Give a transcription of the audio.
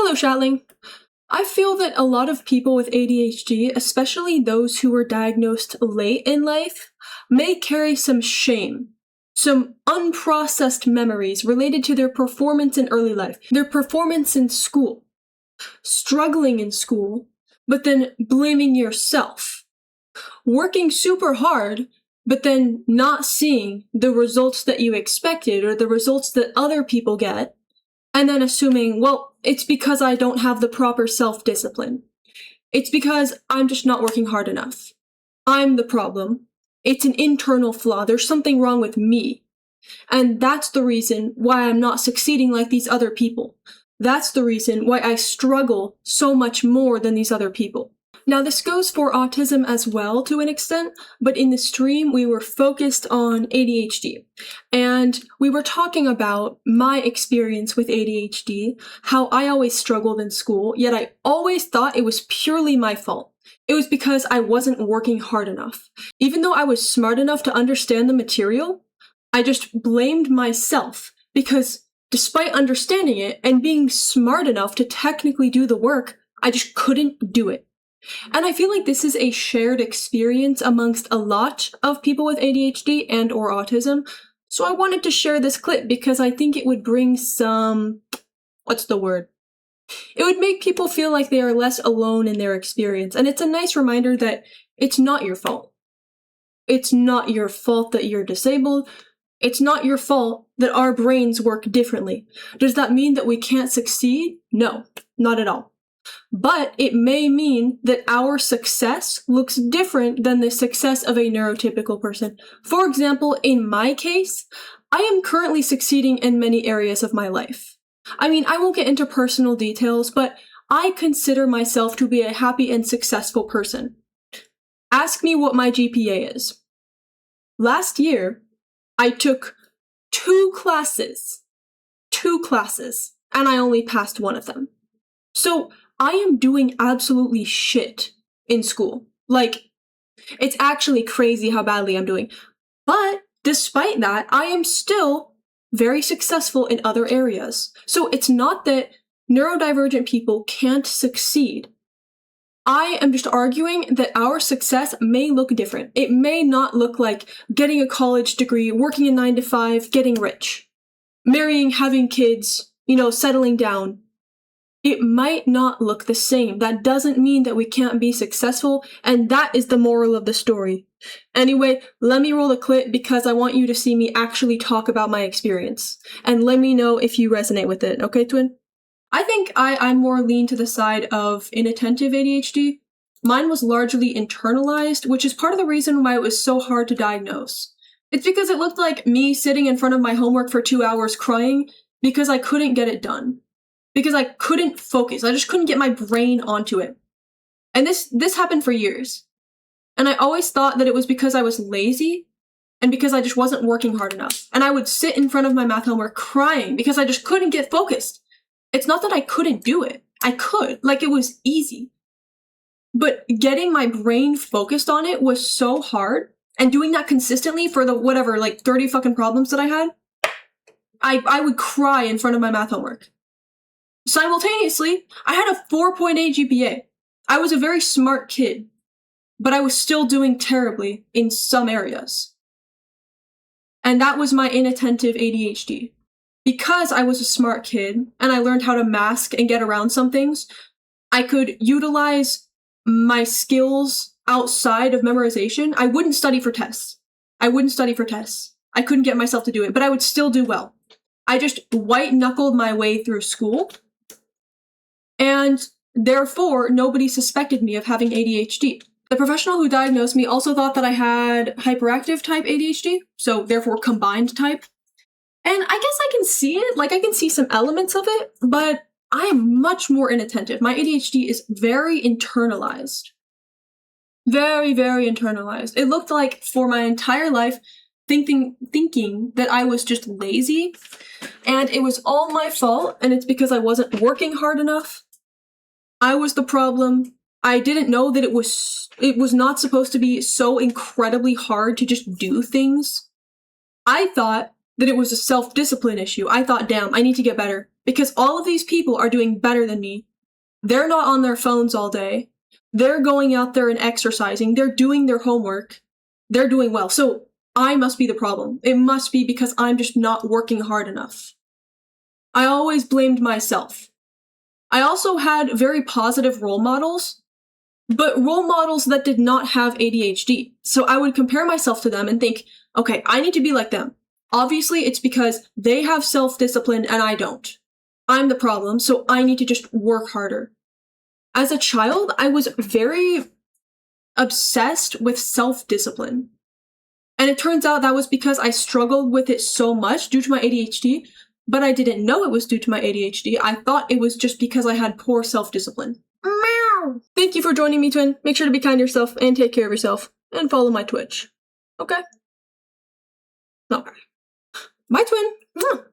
Hello, Shatling. I feel that a lot of people with ADHD, especially those who were diagnosed late in life, may carry some shame, some unprocessed memories related to their performance in early life, their performance in school, struggling in school, but then blaming yourself, working super hard, but then not seeing the results that you expected or the results that other people get, and then assuming, well, it's because I don't have the proper self-discipline. It's because I'm just not working hard enough. I'm the problem. It's an internal flaw. There's something wrong with me. And that's the reason why I'm not succeeding like these other people. That's the reason why I struggle so much more than these other people. Now, this goes for autism as well to an extent, but in the stream, we were focused on ADHD. And we were talking about my experience with ADHD, how I always struggled in school, yet I always thought it was purely my fault. It was because I wasn't working hard enough. Even though I was smart enough to understand the material, I just blamed myself because despite understanding it and being smart enough to technically do the work, I just couldn't do it. And I feel like this is a shared experience amongst a lot of people with ADHD and or autism. So I wanted to share this clip because I think it would bring some, It would make people feel like they are less alone in their experience. And it's a nice reminder that it's not your fault. It's not your fault that you're disabled. It's not your fault that our brains work differently. Does that mean that we can't succeed? No, not at all. But it may mean that our success looks different than the success of a neurotypical person. For example, in my case, I am currently succeeding in many areas of my life. I mean, I won't get into personal details, but I consider myself to be a happy and successful person. Ask me what my GPA is. Last year, I took two classes, and I only passed one of them. So I am doing absolutely shit in school. Like, it's actually crazy how badly I'm doing. But despite that, I am still very successful in other areas. So it's not that neurodivergent people can't succeed. I am just arguing that our success may look different. It may not look like getting a college degree, working a 9-to-5, getting rich, marrying, having kids, settling down. It might not look the same. That doesn't mean that we can't be successful, and that is the moral of the story. Anyway, let me roll the clip because I want you to see me actually talk about my experience. And let me know if you resonate with it, okay, twin? I think I'm more lean to the side of inattentive ADHD. Mine was largely internalized, which is part of the reason why it was so hard to diagnose. It's because it looked like me sitting in front of my homework for 2 hours crying because I couldn't get it done. Because I couldn't focus. I just couldn't get my brain onto it. And this happened for years. And I always thought that it was because I was lazy and because I just wasn't working hard enough. And I would sit in front of my math homework crying because I just couldn't get focused. It's not that I couldn't do it. I could. Like, it was easy. But getting my brain focused on it was so hard. And doing that consistently for the 30 fucking problems that I had, I would cry in front of my math homework. Simultaneously, I had a 4.8 GPA. I was a very smart kid, but I was still doing terribly in some areas. And that was my inattentive ADHD. Because I was a smart kid, and I learned how to mask and get around some things, I could utilize my skills outside of memorization. I wouldn't study for tests. I couldn't get myself to do it, but I would still do well. I just white-knuckled my way through school, and therefore, nobody suspected me of having ADHD. The professional who diagnosed me also thought that I had hyperactive type ADHD, so therefore combined type. And I guess I can see it, I can see some elements of it, but I am much more inattentive. My ADHD is very internalized. Very, very internalized. It looked like for my entire life, thinking that I was just lazy, and it was all my fault, and it's because I wasn't working hard enough. I was the problem. I didn't know that it was not supposed to be so incredibly hard to just do things. I thought that it was a self-discipline issue. I thought, damn, I need to get better. because all of these people are doing better than me. They're not on their phones all day. They're going out there and exercising. They're doing their homework. They're doing well. So I must be the problem. It must be because I'm just not working hard enough. I always blamed myself. I also had very positive role models, but role models that did not have ADHD. So I would compare myself to them and think, okay, I need to be like them. Obviously, it's because they have self-discipline and I don't. I'm the problem, so I need to just work harder. As a child, I was very obsessed with self-discipline. And it turns out that was because I struggled with it so much due to my ADHD, but I didn't know it was due to my ADHD. I thought it was just because I had poor self-discipline. Meow! Thank you for joining me, Twin. Make sure to be kind to yourself and take care of yourself. And follow my Twitch. Okay? Okay. Bye, Twin. Mwah.